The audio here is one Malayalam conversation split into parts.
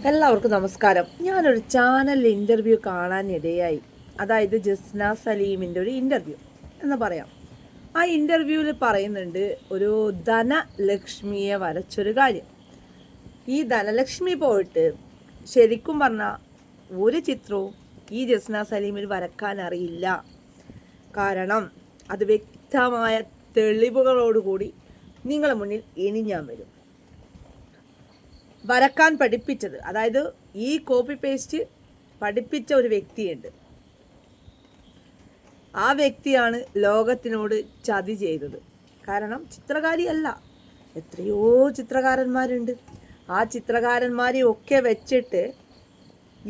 എല്ലാവർക്കും നമസ്കാരം. ഞാനൊരു ചാനൽ ഇൻ്റർവ്യൂ കാണാനിടയായി. അതായത് ജസ്ന സലീമിൻ്റെ ഒരു ഇൻ്റർവ്യൂ എന്ന് പറയാം. ആ ഇൻ്റർവ്യൂവിൽ പറയുന്നുണ്ട് ഒരു ധനലക്ഷ്മിയെ വരച്ചൊരു കാര്യം. ഈ ധനലക്ഷ്മി പോയിട്ട് ശരിക്കും പറഞ്ഞാൽ ഒരു ചിത്രവും ഈ ജസ്ന സലീമിൽ വരക്കാൻ അറിയില്ല. കാരണം അത് വ്യക്തമായ തെളിവുകളോടുകൂടി നിങ്ങളുടെ മുന്നിൽ ഇനി ഞാൻ വരും. വരക്കാൻ പഠിപ്പിച്ചത്, അതായത് ഈ കോപ്പി പേസ്റ്റ് പഠിപ്പിച്ച ഒരു വ്യക്തിയുണ്ട്. ആ വ്യക്തിയാണ് ലോകത്തിനോട് ചതി ചെയ്തത്. കാരണം ചിത്രകാരിയല്ല, എത്രയോ ചിത്രകാരന്മാരുണ്ട്. ആ ചിത്രകാരന്മാരെ ഒക്കെ വെച്ചിട്ട്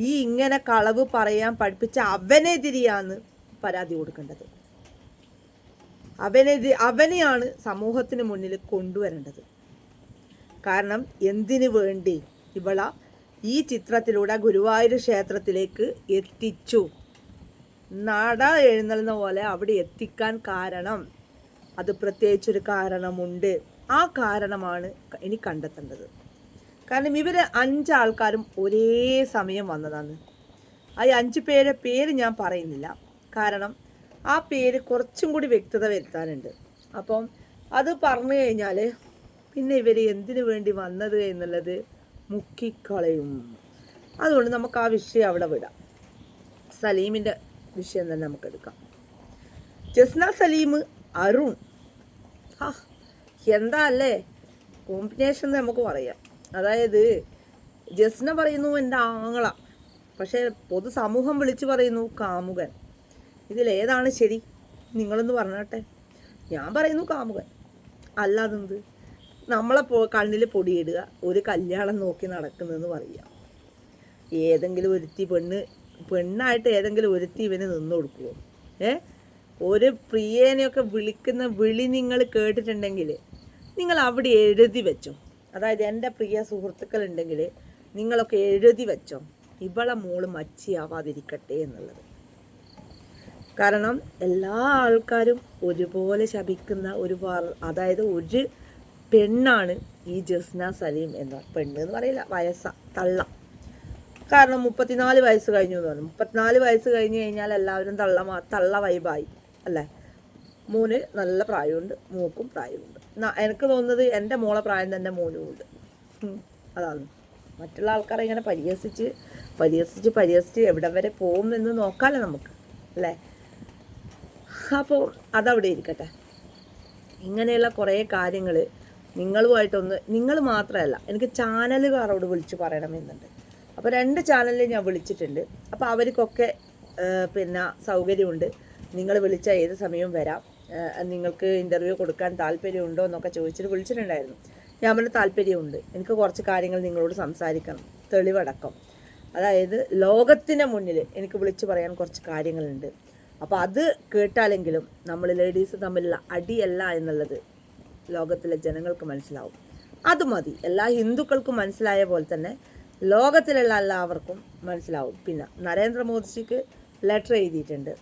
ഈ ഇങ്ങനെ കളവ് പറയാൻ പഠിപ്പിച്ച അവനെതിരെയാണ് പരാതി കൊടുക്കേണ്ടത്. അവനെയാണ് സമൂഹത്തിന് മുന്നിൽ കൊണ്ടുവരേണ്ടത്. കാരണം എന്തിനു വേണ്ടി ഇവള ഈ ചിത്രത്തിലൂടെ ഗുരുവായൂർ ക്ഷേത്രത്തിലേക്ക് എത്തിച്ചു, നട എഴുന്നള്ളുന്ന പോലെ അവിടെ എത്തിക്കാൻ കാരണം അത് പ്രത്യേകിച്ചൊരു കാരണമുണ്ട്. ആ കാരണമാണ് ഇനി കണ്ടെത്തേണ്ടത്. കാരണം ഇവർ 5 ആൾക്കാരും ഒരേ സമയം വന്നതാണ്. ആ 5 പേര് ഞാൻ പറയുന്നില്ല, കാരണം ആ പേര് കുറച്ചും കൂടി വ്യക്തത വരുത്താനുണ്ട്. അപ്പം അത് പറഞ്ഞു കഴിഞ്ഞാൽ പിന്നെ ഇവർ എന്തിനു വേണ്ടി വന്നത് എന്നുള്ളത് മുക്കിക്കളയും. അതുകൊണ്ട് നമുക്ക് ആ വിഷയം അവിടെ വിടാം. സലീമിൻ്റെ വിഷയം തന്നെ നമുക്കെടുക്കാം. ജസ്ന സലീം, അരുൺ, എന്താ അല്ലേ കോമ്പിനേഷൻ എന്ന് നമുക്ക് പറയാം. അതായത് ജസ്ന പറയുന്നു എൻ്റെ ആങ്ങള, പക്ഷേ പൊതുസമൂഹം വിളിച്ചു പറയുന്നു കാമുകൻ. ഇതിലേതാണ് ശരി? നിങ്ങളൊന്ന് പറഞ്ഞാട്ടെ. ഞാൻ പറയുന്നു കാമുകൻ. അല്ലാതെന്ത്? നമ്മളെ കണ്ണിൽ പൊടിയിടുക, ഒരു കല്യാണം നോക്കി നടക്കുന്നതെന്ന് പറയുക. ഏതെങ്കിലും ഒരുത്തി പെണ്ണായിട്ട് ഏതെങ്കിലും ഒരുത്തി ഇവന് നിന്ന് കൊടുക്കുമോ? ഒരു പ്രിയേനെയൊക്കെ വിളിക്കുന്ന വിളി നിങ്ങൾ കേട്ടിട്ടുണ്ടെങ്കിൽ നിങ്ങൾ അവിടെ എഴുതി വെച്ചോ. അതായത് എൻ്റെ പ്രിയ സുഹൃത്തുക്കളുണ്ടെങ്കിൽ നിങ്ങളൊക്കെ എഴുതി വെച്ചോ, ഇവളെ മോള് മച്ചിയാവാതിരിക്കട്ടെ എന്നുള്ളത്. കാരണം എല്ലാ ആൾക്കാരും ഒരുപോലെ ശപിക്കുന്ന അതായത് ഒരു പെണ്ണാണ് ഈ ജസ്ന സലീം എന്ന പെണ്ണ് എന്ന് പറയില്ല, തള്ള. കാരണം 34 വയസ്സ് കഴിഞ്ഞു എന്ന് പറഞ്ഞു. 34 വയസ്സ് കഴിഞ്ഞ് കഴിഞ്ഞാൽ എല്ലാവരും തള്ള വൈബായി അല്ലേ? മോന് നല്ല പ്രായമുണ്ട്, മോക്കും പ്രായമുണ്ട്. എനിക്ക് തോന്നുന്നത് എൻ്റെ മോളെ പ്രായം തന്നെ മോനും ഉണ്ട്. അതാണ്. മറ്റുള്ള ആൾക്കാരെ ഇങ്ങനെ പരിഹസിച്ച് എവിടെ വരെ പോകും എന്ന് നോക്കാമല്ലോ നമുക്ക്, അല്ലേ? അപ്പോൾ അതവിടെ ഇരിക്കട്ടെ. ഇങ്ങനെയുള്ള കുറേ കാര്യങ്ങൾ നിങ്ങൾ മാത്രമല്ല, എനിക്ക് ചാനലുകാരോട് വിളിച്ച് പറയണമെന്നുണ്ട്. അപ്പോൾ 2 ചാനലിൽ ഞാൻ വിളിച്ചിട്ടുണ്ട്. അപ്പോൾ അവർക്കൊക്കെ പിന്നെ സൗകര്യമുണ്ട്. നിങ്ങൾ വിളിച്ച ഏത് സമയവും വരാം, നിങ്ങൾക്ക് ഇൻ്റർവ്യൂ കൊടുക്കാൻ താല്പര്യമുണ്ടോ എന്നൊക്കെ ചോദിച്ചിട്ട് വിളിച്ചിട്ടുണ്ടായിരുന്നു. ഞാൻ പറഞ്ഞ താല്പര്യമുണ്ട്, എനിക്ക് കുറച്ച് കാര്യങ്ങൾ നിങ്ങളോട് സംസാരിക്കണം, തെളിവടക്കം. അതായത് ലോകത്തിന് മുന്നിൽ എനിക്ക് വിളിച്ചു പറയാൻ കുറച്ച് കാര്യങ്ങളുണ്ട്. അപ്പോൾ അത് കേട്ടാലെങ്കിലും നമ്മൾ ലേഡീസ് തമ്മിലുള്ള അടിയല്ല എന്നുള്ളത് ലോകത്തിലെ ജനങ്ങൾക്ക് മനസ്സിലാവും. അത് മതി. എല്ലാ ഹിന്ദുക്കൾക്കും മനസ്സിലായ പോലെ തന്നെ ലോകത്തിലുള്ള എല്ലാവർക്കും മനസ്സിലാവും. പിന്നെ നരേന്ദ്രമോദിജിക്ക് ലെറ്റർ എഴുതിയിട്ടുണ്ട്,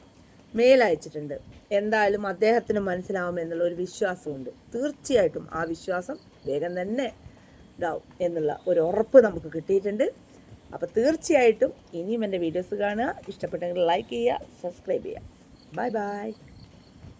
മെയിൽ അയച്ചിട്ടുണ്ട്. എന്തായാലും അദ്ദേഹത്തിന് മനസ്സിലാവും എന്നുള്ള ഒരു വിശ്വാസമുണ്ട്. തീർച്ചയായിട്ടും ആ വിശ്വാസം വേഗം തന്നെ ഇതാവും എന്നുള്ള ഒരു ഉറപ്പ് നമുക്ക് കിട്ടിയിട്ടുണ്ട്. അപ്പോൾ തീർച്ചയായിട്ടും ഇനിയും എൻ്റെ വീഡിയോസ് കാണുക. ഇഷ്ടപ്പെട്ടെങ്കിൽ ലൈക്ക് ചെയ്യുക, സബ്സ്ക്രൈബ് ചെയ്യുക. Bye bye.